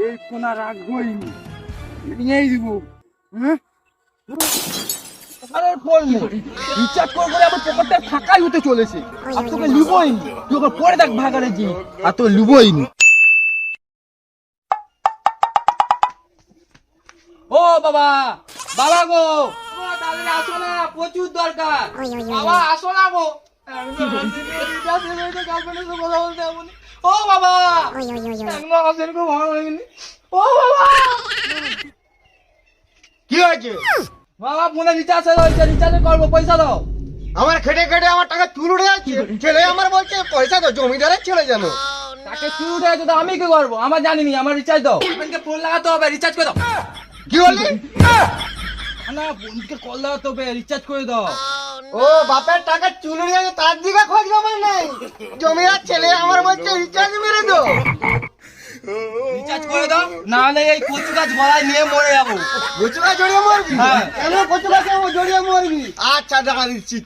এই কোনা রাখবই নিয়েই দিব। হ্যাঁ আরে ফোন নেই, রিচার্জ করে করে আমার পকেটটা ফাঁকাই হতে চলেছে। আর তোকে লিবই নি, তুই ওকে পরে দেখ ভাগারে জি, আর তোকে লিবই নি। ও বাবা, বাবা গো, তাহলে আসো না, প্রচুর দরকার। বাবা আসো না গো। ও বাবা, ও বাবা, কি হয়েছে? বাবা ফোনে রিচার্জ হয়েছে, রিচার্জ করবো, পয়সা দাও। আমার খেটে খেটে আমার টাকা চুল উঠে যাচ্ছে, ছেলে আমার বলছে পয়সা তো জমিদারের ছেলে জানো। তাকে চুল উঠে গেছে তো আমি কি করবো? আমার জানিনি, আমার রিচার্জ দাও। বোনকে ফোন লাগাতে হবে, রিচার্জ করে দাও। কি বললি? না বোনকে কল লাগাতে হবে, রিচার্জ করে দাও। ও বাপের টাকা চুল উঠে যাচ্ছে, তার দিকে খোঁজ খবর নাই। জমিদার ছেলে আমার বলছে রিচার্জ মেরে দাও। রিচার্জ করে দাও, নাহলে এই কচু গাছ গলায় নিয়ে মরে যাবো। কচু গাছ জড়িয়ে মরবি? হ্যাঁ। কেন কচু গাছে জড়িয়ে মরবি? আচ্ছা টাকা দিচ্ছি।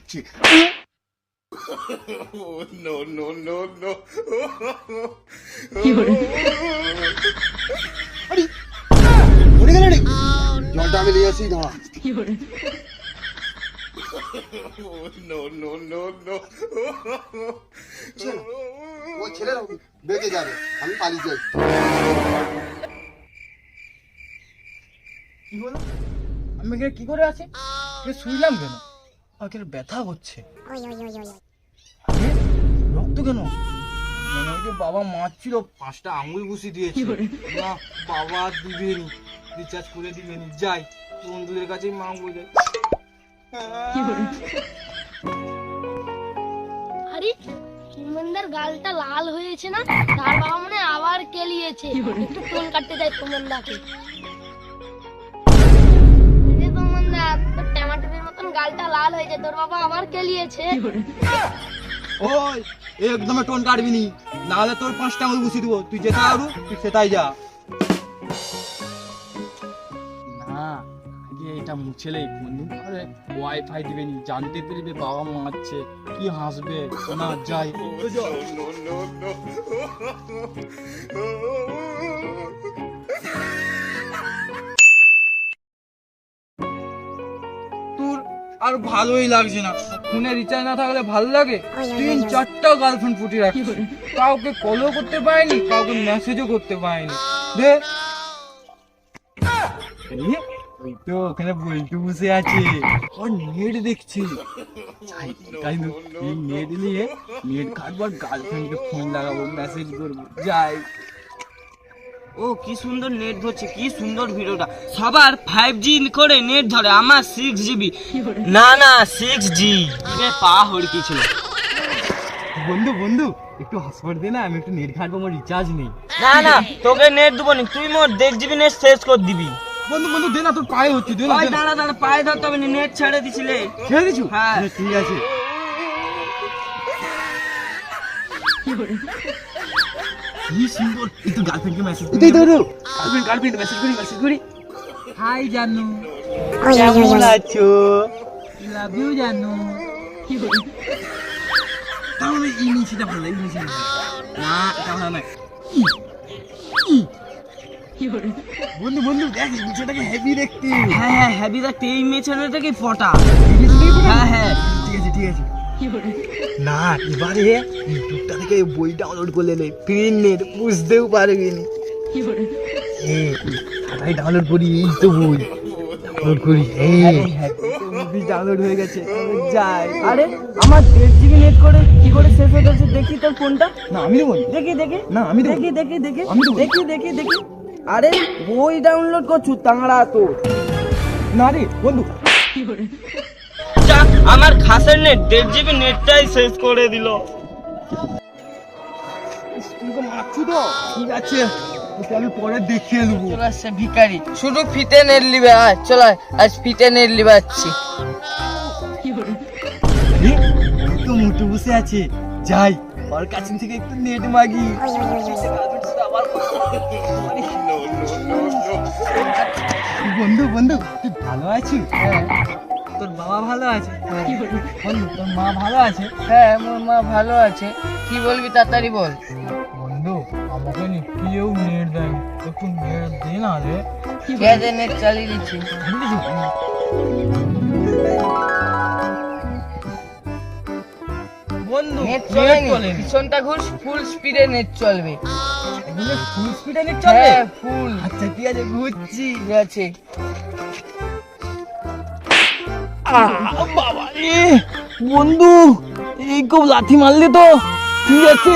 মরে গেল রে, জলটা আমি নিয়ে আসি দাঁড়া। ও ছেলে বেঁচে যাবে, আমি পালিয়ে যাই। কি হলো? আমি এখানে কি করে আছি? শুইলাম কেন? আমাকে ব্যথা হচ্ছে। আরে, রক্ত কেন? মনে হচ্ছে বাবা মারছিল, 5টা আঙুল ঘুষি দিয়েছে। না বাবা দিবেনি, রিচার্জ করে দিবেনি। যাই বন্ধুদের কাছে মাঙ্গো যাই। আরে সুমনদার গালটা লাল হয়েছে না? তার বাবা মনে হয় আবার কেলিয়েছে। একটু টোন কাটতে যাই সুমনদাকে। সুমনদা, তোর টমেটোর মতন গালটা লাল হয়েছে, তোর বাবা আবার কেলিয়েছে। ওই একদম টোন কাটবি নি, নাহলে তোর 5টা আঙুল ঘুষি দিব। তুই যেটা আরু তুই সেটাই যা। না আগে এটা মুছেলে কোনদিন পরে ওয়াইফাই দিবেনি, জানতে পারবে বাবা মারছে, কি হাসবে। না যাই। তোর আর ভালোই লাগছে না, ফোনে রিচার্জ না থাকলে ভালো লাগে? 3-4টা গার্লফ্রেন্ড ফুটি রাখছি, কাউকে কলও করতে পারিনি, কাউকে মেসেজও করতে পারিনি। দে ওই তো ওখানে বল্টু বসে আছে, ওর নেট দেখছি। তাই না, এই নেট নিয়ে নেট কাটবো, গার্লফ্রেন্ডকে ফোন লাগাবো, মেসেজ করবো। যাই। ও কি সুন্দর নেট ধরছে, কি সুন্দর ভিডিওটা। সবার 5G করে নেট ধরে, আমার 6GB। না না 6G পা হড়কি ছিল। বন্ধু বন্ধু একটু হসপিটাল দে না, আমি একটু নেট ঘাটবো, আমার রিচার্জ নেই। না না তোকে নেট দেবো না, তুই মোর 1.5GB নেট শেষ করে দিবি। বন্ধু বন্ধু দে না, তোর পায়ে হচ্ছে, দে না। ওই দাঁড়া দাঁড়া, পায়ে ধরতে হবে না, নেট ছেড়ে দিছিলে। ছেড়ে দিছু? হ্যাঁ। ঠিক আছে। কি সুন্দর, একটু গার্লফ্রেন্ডকে মেসেজ করি। গার্লফ্রেন্ড মেসেজ করি। হাই জানু, কেমন আছো? লাভ ইউ জানু। তাহলে এই নিচেটা ভালো, এই নিচেটা না, এটা ভালো না। বন্ধু বন্ধু দেখ, এই নিচেটাকে হেভি দেখতে। হ্যাঁ হ্যাঁ হেভি দেখতে, এই মেয়ে ছেলেটাকে ফটা। হ্যাঁ হ্যাঁ ঠিক আছে ঠিক আছে। না এবারে ইউটিউবটা থেকে বই ডাউনলোড করলে নে, ফ্রি নেট, বুঝতেও পারবি না। তাই ডাউনলোড করি, এই তো বই ডাউনলোড করি। মুভি ডাউনলোড হয়ে গেছে, যাই। আরে আমার 1.5GB নেট করে কি করে শেষ হয়ে গেছে, দেখি তোর ফোনটা। না আমি দেবো দেখি দেখি না, আমি দেবো। দেখি দেখি দেখি আমি দেবো। দেখি দেখি দেখি। আরে বই ডাউনলোড করছু তাংড়া তো। না রে বন্ধু, আমার খাসের নেট 1.5GB নেটটাই শেষ করে দিল। তুই তো মারছু তো। ঠিক আছে, ওকে আমি পরে দেখিয়ে নেবো। চলে আসছে ভিখারি, শুধু ফিতে নেট লিবে। আয় চল, আজ ফিতে নেট লিবে আসছি। তো মুটু বসে আছে, যাই ওর কাছে থেকে একটু নেট মাগি। বন্ধু বন্ধু তুই ভালো আছিস? তোর বাবা ভালো আছে? বন্ধু তোর মা ভালো আছে? হ্যাঁ মোর মা ভালো আছে। কি বলবি তাড়াতাড়ি বল। বন্ধু আমাকে কেউ নেট দেয়নি, একটু নেট দে না রে। ঠিক আছে নেট চালিয়ে দিচ্ছি। বন্ধু নেট নেট চলেনি, চলেনি। পিছনটা ঘুষ, ফুল স্পিডে নেট চলবে। এগুলো ফুল স্পিডে নেট চলবে? হ্যাঁ ফুল। আচ্ছা ঠিক আছে, ঘুরছি। ঠিক আছে। বাবা রে বন্ধু, এই খুব লাথি মারলি তো। ঠিক আছে,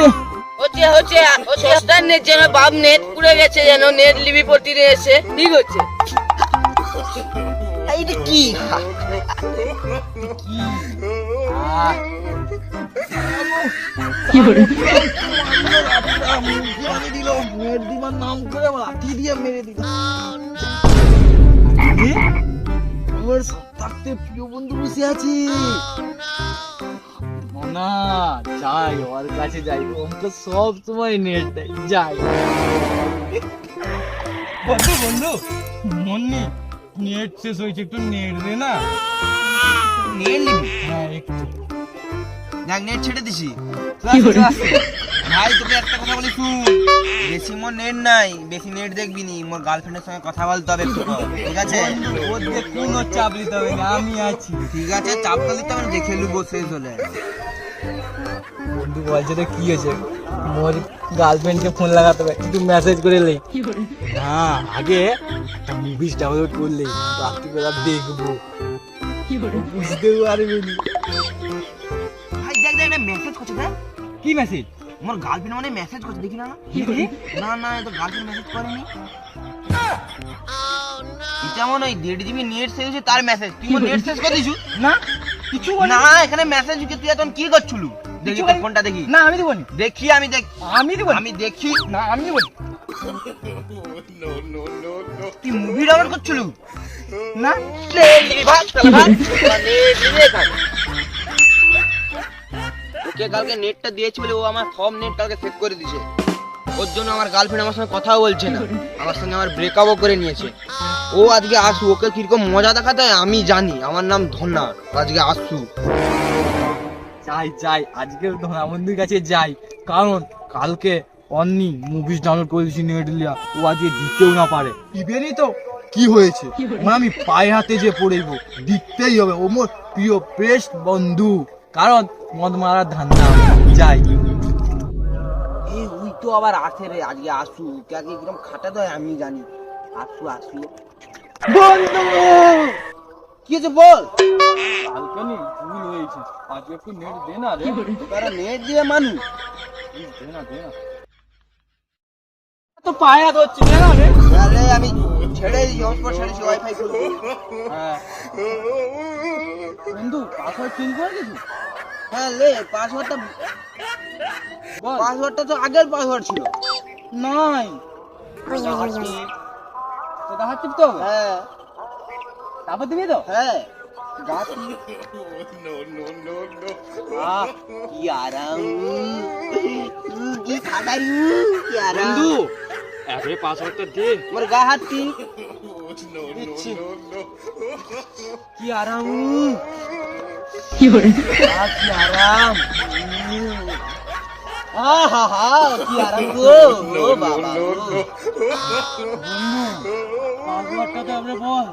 হচ্ছে হচ্ছে ও সস্তার নেট যেন বাপ নেট পুড়ে গেছে, যেন নেট লিবি পড়তে এসে ঠিক হচ্ছে। এইটা কি মেরে দিল, নেট দিবার নাম করে লাথি দিয়ে মেরে দিল। আমার থাকতে প্রিয় বন্ধু বসে আছে না, যাই ওর কাছে যাই, ওকে সব সময় নেট দেয়, যাই। বন্ধু বন্ধু মন্নি, নেট শেষ হয়েছে, একটু নেট দে না। নেট লিবি? হ্যাঁ একটু। দেখ নেট ছেড়ে দিছি। ভাই তোকে একটা কথা বলি শুন, বেশি মোর নেট নাই, বেশি নেট দেখবি নি, মোর গার্লফ্রেন্ডের সঙ্গে কথা বলতে হবে একটু পর, ঠিক আছে? ওর দিয়ে কোনো চাপ নিতে হবে না, আমি আছি। ঠিক আছে, চাপ তো দিতে হবে না, দেখে লুবো শেষ হলে। বন্ধু বলছে তো কি হয়েছে, মোর গার্লফ্রেন্ডকে ফোন লাগাতে হবে, একটু মেসেজ করে লে। হ্যাঁ আগে একটা মুভিস ডাউনলোড করলে রাত্রিবেলা দেখবো, বুঝতে পারবি নি। ভাই দেখ দেখ না মেসেজ করছে, দেখ কি মেসেজ? মোর গার্লফ্রেন্ড মানে মেসেজ করছে, দেখি না? না না এ তো গার্লফ্রেন্ড মেসেজ করেনি। এটা মনে হয় 1.5 GB নেট শেষ হয়েছে তার মেসেজ। তুই মোর নেট শেষ করে দিছু? না কিছু বলি না এখানে মেসেজ ঢুকে তুই এখন কি করছলু? দেখি তোর ফোনটা দেখি। না, আমি দিব নি, দেখি আমি আমি দিব আমি দেখি। না, আমি দিব তুই মুভি ডাউনলোড করছলু? না। ওকে কালকে নেটটা দিয়েছি বলে ও আমার সব নেট কালকে সেভ করে দিয়েছে। ওর জন্য আমার গার্লফ্রেন্ড আমার সঙ্গে কথাও বলছে না, আমার সঙ্গে আমার ব্রেকআপও করে নিয়েছে। ও আজকে আসু, ওকে কিরকম মজা দেখাতে হয় আমি জানি। আমার নাম ধন্না, আজকে আসু। যাই যাই, আজকে ধনা বন্ধুর কাছে যাই, কারণ কালকে অন্নি মুভিস ডাউনলোড করে দিয়েছি নেট লিয়া, ও আজকে দিতেও না পারে। ইভেনই তো কি হয়েছে, ওর আমি পায়ে হাতে যে পড়েইব, দিতেই হবে, ও মোর প্রিয় বেস্ট বন্ধু, কারণ মদ মারার ধান্দা। যাই। এই ওই তো আবার আসে রে, আজকে আসু, ওকে আগে কিরকম খাটাতে হয় আমি জানি। আসু আসু। বন্ধু কি হয়েছে বল? কালকে নি ভুল হয়েছে, আজকে একটু নেট দে না রে। তারা নেট দিয়ে মানুষ দে না দে না, তো পায়ে হাত হচ্ছে, দে না রে। আরে আমি ছেড়ে দিই, হটস্পট ছেড়েছি, ওয়াইফাই খুলবো। হ্যাঁ বন্ধু, পাসওয়ার্ড চেঞ্জ করে দিবি? হ্যাঁ লে, পাসওয়ার্ডটা বল। পাসওয়ার্ডটা তো আগের পাসওয়ার্ড ছিল। নাই তো দেখাচ্ছি তো, হ্যাঁ তারপর দিবি তো। হ্যাঁ গাছি। কি আরাম, কি খাটাই, কি আরাম। বন্ধু একবারে পাসওয়ার্ডটা দে। মোর গা হাতি দিচ্ছি। কি আরাম, কি করে কি আরাম। আহা হা, কি আরাম গো, ও বাবা গো। পাসওয়ার্ডটা তো আমরা বল।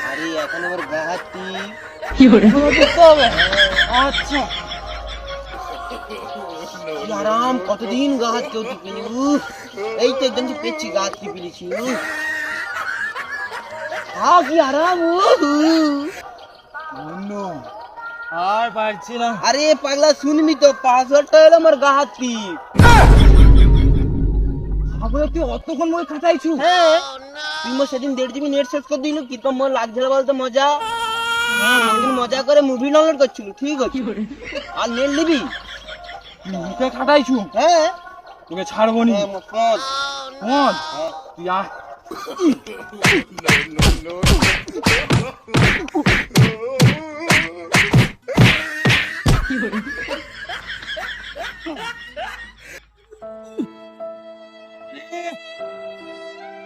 আরে এখন আমার গা হাতি। কি করে দিতে হবে। আচ্ছা কি আরাম, কতদিন গা হাত কেউ টিপিনি। এই তো একদম যে পেয়েছি, গা হাত টিপি নিছি। কি আরাম। বন্ধু আর পারছি না। আরে পাগলা শুনবি তো, পাসওয়ার্ডটা হলো আমার গা হাত টিপ। তারপরে তুই অতক্ষণ মনে খাটাইছু? হ্যাঁ তুই মোর সেদিন 1.5 GB নেট শেষ করে দিল, কিরকম মোর লাগছিল বলতো মজা। সেদিন মজা করে মুভি ডাউনলোড করছিল, ঠিক আছে? আর নেট নিবি? মুখে খাটাইছু? হ্যাঁ তোকে ছাড়বো নি। হ্যাঁ, মোর পথ। মন তুই আয়।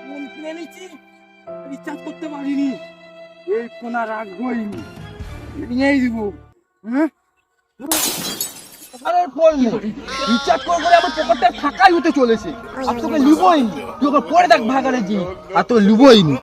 ফোন কিনে নিচ্ছি, রিচার্জ করতে পারিনি, এই ফোন আর রাখবোই নি, নিয়েই দিব। হ্যাঁ আরে বলবো রিচার্জ করে করে আমার পকেটটা ফাঁকাই হতে চলেছে আর তোকে লিবই নি তুই ওকে পরে দেখ ভাগারে জি আর তো লিবই নি